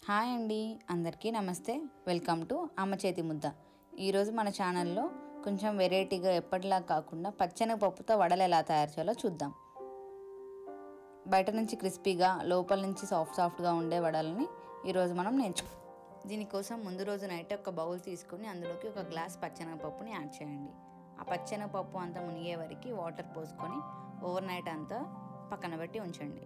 Hi అండి, అందరికీ నమస్తే. వెల్కమ్ టు అమ్మ చేతి ముద్ద. ఈరోజు మన ఛానల్లో కొంచెం వెరైటీగా ఎప్పటిలా కాకుండా పచ్చెనగపప్పుతో వడలు ఎలా తయారు చేయాలో చూద్దాం. బయట నుంచి క్రిస్పీగా లోపల నుంచి సాఫ్ట్గా ఉండే వడలని ఈరోజు మనం నేర్చుకుందాం. దీనికోసం ముందు రోజు నైట్ ఒక బౌల్ తీసుకొని అందులోకి ఒక గ్లాస్ పచ్చెనగపప్పుని యాడ్ చేయండి. ఆ పచ్చెనగపప్పు అంతా మునిగే వరకు వాటర్ పోసుకొని ఓవర్ నైట్ అంతా పక్కన పెట్టి ఉంచండి.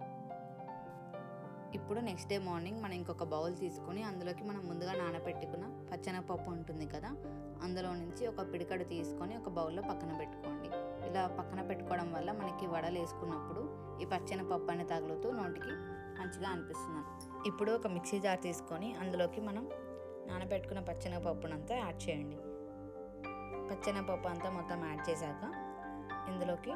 ఇప్పుడు నెక్స్ట్ డే మార్నింగ్ మనం ఇంకొక బౌల్ తీసుకొని అందులోకి మనం ముందుగా నానబెట్టుకున్న పచ్చెనగపప్పు ఉంటుంది కదా, అందులో నుంచి ఒక పిడికడు తీసుకొని ఒక బౌల్లో పక్కన పెట్టుకోండి. ఇలా పక్కన పెట్టుకోవడం వల్ల మనకి వడలు వేసుకున్నప్పుడు ఈ పచ్చెనగపప్పు అనేది తగులుతూ నోటికి మంచిగా అనిపిస్తుంది. ఇప్పుడు ఒక మిక్సీ జార్ తీసుకొని అందులోకి మనం నానబెట్టుకున్న పచ్చెనగపప్పునంతా యాడ్ చేయండి. పచ్చెనగపప్పు అంతా మొత్తం యాడ్ చేశాక ఇందులోకి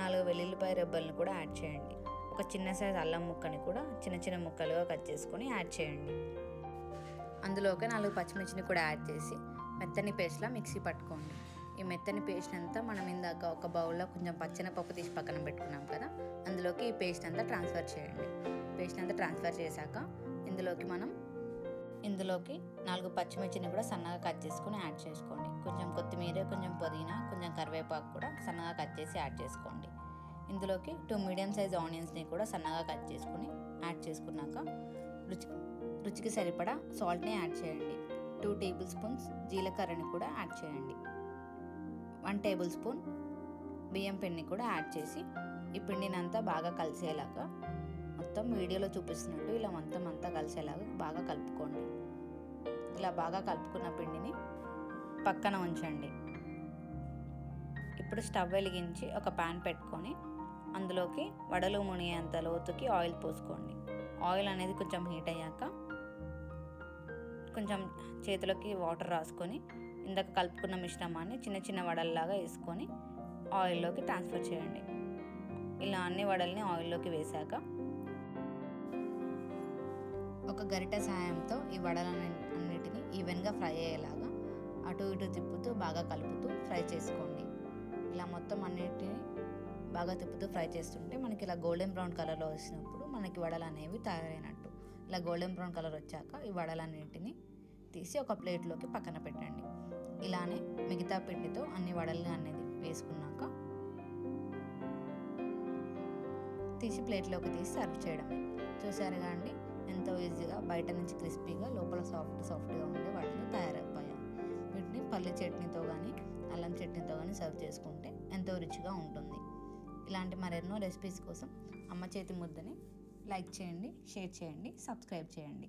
4 వెల్లుల్లిపాయ రెబ్బలను కూడా యాడ్ చేయండి. ఒక చిన్న సైజ్ అల్లం ముక్కని కూడా చిన్న చిన్న ముక్కలుగా కట్ చేసుకొని యాడ్ చేయండి. అందులోకి 4 పచ్చిమిర్చిని కూడా యాడ్ చేసి మెత్తని పేస్ట్లా మిక్సీ పట్టుకోండి. ఈ మెత్తని పేస్ట్ అంతా మనం ఇందాక ఒక బౌల్లో కొంచెం పచ్చెనగపప్పు తీసి పక్కన పెట్టుకున్నాం కదా, అందులోకి ఈ పేస్ట్ అంతా ట్రాన్స్ఫర్ చేయండి. పేస్ట్ అంతా ట్రాన్స్ఫర్ చేశాక ఇందులోకి 4 పచ్చిమిర్చిని కూడా సన్నగా కట్ చేసుకొని యాడ్ చేసుకోండి. కొంచెం కొత్తిమీర, కొంచెం పుదీనా, కొంచెం కరివేపాకు కూడా సన్నగా కట్ చేసి యాడ్ చేసుకోండి. ఇందులోకి 2 మీడియం సైజ్ ఆనియన్స్ని కూడా సన్నగా కట్ చేసుకుని యాడ్ చేసుకున్నాక రుచికి సరిపడా సాల్ట్ని యాడ్ చేయండి. 2 టేబుల్ స్పూన్స్ జీలకర్రని కూడా యాడ్ చేయండి. 1 టేబుల్ స్పూన్ బియ్యం పిండిని కూడా యాడ్ చేసి ఈ పిండిని అంతా బాగా కలిసేలాగా మొత్తం వీడియోలో చూపిస్తున్నట్టు ఇలా మొత్తం అంతా కలిసేలాగా బాగా కలుపుకోండి. ఇలా బాగా కలుపుకున్న పిండిని పక్కన ఉంచండి. ఇప్పుడు స్టవ్ వెలిగించి ఒక ప్యాన్ పెట్టుకొని అందులోకి వడలు మునిగేంత లోతుకి ఆయిల్ పోసుకోండి. ఆయిల్ అనేది కొంచెం హీట్ అయ్యాక కొంచెం చేతిలోకి వాటర్ రాసుకొని ఇందాక కలుపుకున్న మిశ్రమాన్ని చిన్న చిన్న వడల్లాగా వేసుకొని ఆయిల్లోకి ట్రాన్స్ఫర్ చేయండి. ఇలా అన్ని వడల్ని ఆయిల్లోకి వేశాక ఒక గరిటె సాయంతో ఈ వడలన్నిటిని ఈవెన్గా ఫ్రై అయ్యేలాగా అటు ఇటు తిప్పుతూ బాగా కలుపుతూ ఫ్రై చేసుకోండి. ఇలా మొత్తం అన్నిటిని బాగా తిప్పుతూ ఫ్రై చేస్తుంటే మనకి ఇలా గోల్డెన్ బ్రౌన్ కలర్లో వచ్చినప్పుడు మనకి వడలు అనేవి తయారైనట్టు. ఇలా గోల్డెన్ బ్రౌన్ కలర్ వచ్చాక ఈ వడలన్నింటినీ తీసి ఒక ప్లేట్లోకి పక్కన పెట్టండి. ఇలానే మిగతా పిండితో అన్ని వడలు అనేది వేసుకున్నాక తీసి ప్లేట్లోకి తీసి సర్వ్ చేయడమే. చూసారుగా అండి, ఎంతో ఈజీగా బయట నుంచి క్రిస్పీగా లోపల సాఫ్ట్గా ఉండే వడలు తయారైపోయాయి. వీటిని పల్లి చట్నీతో కానీ అల్లం చట్నీతో కానీ సర్వ్ చేసుకుంటే ఎంతో రుచిగా ఉంటుంది. ఇలాంటి మరెన్నో రెసిపీస్ కోసం అమ్మ చేతి ముద్దని లైక్ చేయండి, షేర్ చేయండి, సబ్స్క్రైబ్ చేయండి.